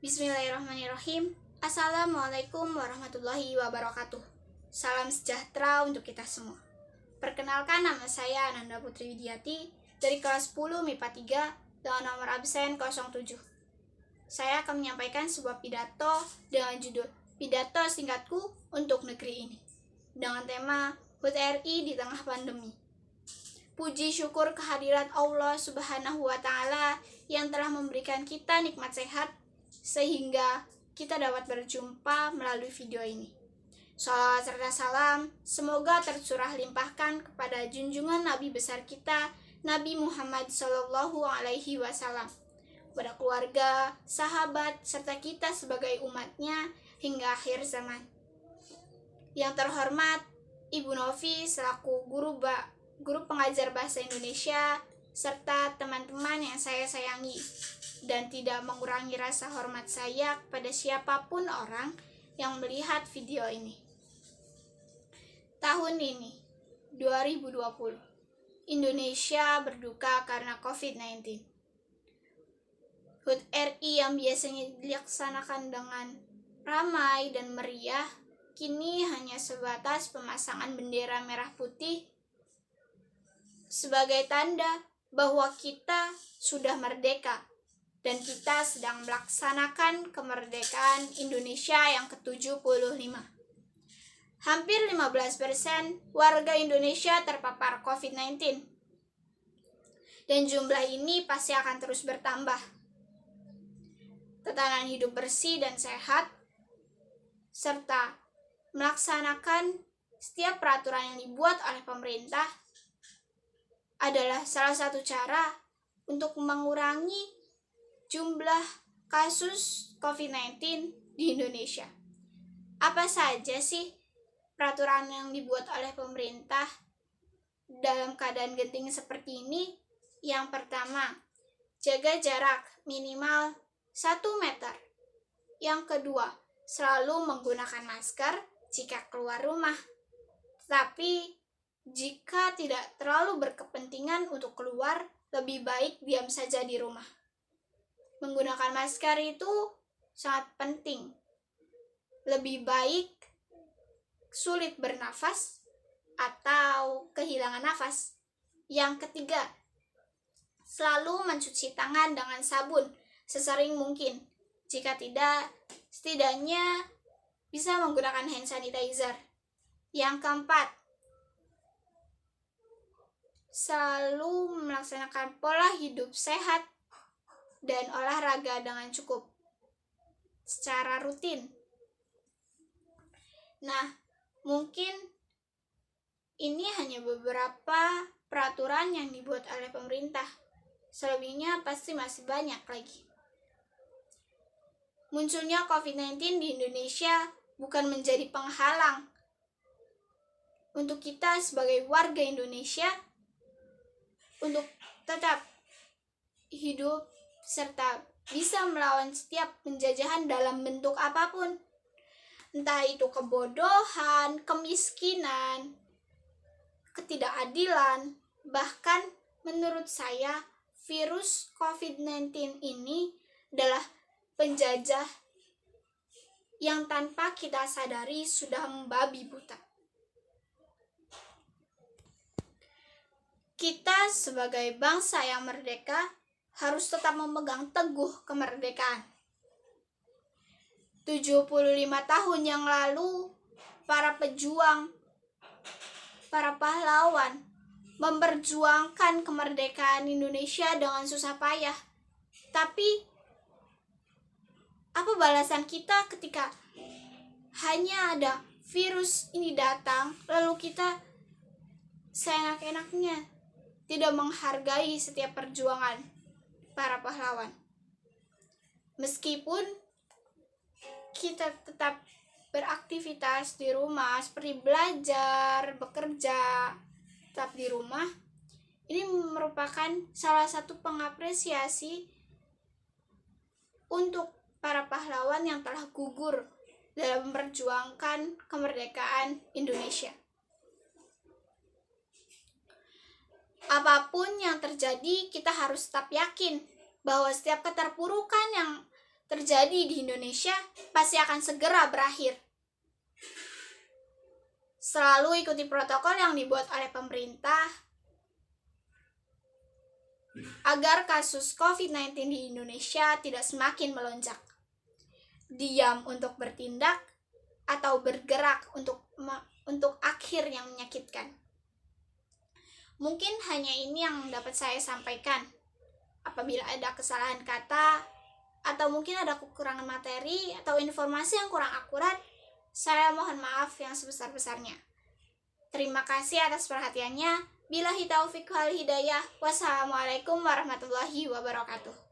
Bismillahirrahmanirrahim. Assalamualaikum warahmatullahi wabarakatuh. Salam sejahtera untuk kita semua. Perkenalkan, nama saya Ananda Putri Widiati dari kelas 10 MIPA 3 dengan nomor absen 07. Saya akan menyampaikan sebuah pidato dengan judul Pidato Singkatku untuk Negeri Ini dengan tema HUT RI di Tengah Pandemi. Puji syukur kehadirat Allah Subhanahu wa Ta'ala yang telah memberikan kita nikmat sehat sehingga kita dapat berjumpa melalui video ini. Shalawat serta salam semoga tercurah limpahkan kepada junjungan Nabi besar kita, Nabi Muhammad Sallallahu Alaihi Wasallam, kepada keluarga, sahabat, serta kita sebagai umatnya hingga akhir zaman. Yang terhormat Ibu Novi selaku guru pengajar bahasa Indonesia, serta teman-teman yang saya sayangi, dan tidak mengurangi rasa hormat saya kepada siapapun orang yang melihat video ini. Tahun ini, 2020, Indonesia berduka karena COVID-19. HUT RI yang biasanya dilaksanakan dengan ramai dan meriah, kini hanya sebatas pemasangan bendera merah putih sebagai tanda bahwa kita sudah merdeka dan kita sedang melaksanakan kemerdekaan Indonesia yang ke-75. Hampir 15% warga Indonesia terpapar COVID-19. Dan jumlah ini pasti akan terus bertambah. Tatanan hidup bersih dan sehat, serta melaksanakan setiap peraturan yang dibuat oleh pemerintah adalah salah satu cara untuk mengurangi jumlah kasus COVID-19 di Indonesia. Apa saja sih peraturan yang dibuat oleh pemerintah dalam keadaan genting seperti ini? Yang pertama, jaga jarak minimal 1 meter. Yang kedua, selalu menggunakan masker jika keluar rumah. Tapi jika tidak terlalu berkepentingan untuk keluar, lebih baik diam saja di rumah. Menggunakan masker itu sangat penting. Lebih baik sulit bernafas atau kehilangan nafas. Yang ketiga, selalu mencuci tangan dengan sabun sesering mungkin. Jika tidak, setidaknya bisa menggunakan hand sanitizer. Yang keempat, selalu melaksanakan pola hidup sehat dan olahraga dengan cukup secara rutin. Nah, mungkin ini hanya beberapa peraturan yang dibuat oleh pemerintah. Selebihnya pasti masih banyak lagi. Munculnya COVID-19 di Indonesia bukan menjadi penghalang untuk kita sebagai warga Indonesia untuk tetap hidup serta bisa melawan setiap penjajahan dalam bentuk apapun. Entah itu kebodohan, kemiskinan, ketidakadilan. Bahkan menurut saya, virus COVID-19 ini adalah penjajah yang tanpa kita sadari sudah membabi buta. Kita sebagai bangsa yang merdeka harus tetap memegang teguh kemerdekaan. 75 tahun yang lalu, para pejuang, para pahlawan memperjuangkan kemerdekaan Indonesia dengan susah payah. Tapi, apa balasan kita ketika hanya ada virus ini datang, lalu kita seenak-enaknya tidak menghargai setiap perjuangan para pahlawan. Meskipun kita tetap beraktivitas di rumah seperti belajar, bekerja, tetap di rumah, ini merupakan salah satu pengapresiasi untuk para pahlawan yang telah gugur dalam memperjuangkan kemerdekaan Indonesia. Apapun yang terjadi, kita harus tetap yakin bahwa setiap keterpurukan yang terjadi terjadi di Indonesia pasti akan segera berakhir. Selalu ikuti protokol yang dibuat oleh pemerintah agar kasus COVID-19 di Indonesia tidak semakin melonjak. Diam untuk bertindak atau bergerak untuk akhir yang menyakitkan. Mungkin hanya ini yang dapat saya sampaikan. Apabila ada kesalahan kata, atau mungkin ada kekurangan materi, atau informasi yang kurang akurat, saya mohon maaf yang sebesar-besarnya. Terima kasih atas perhatiannya. Billahi taufiq wal hidayah. Wassalamualaikum warahmatullahi wabarakatuh.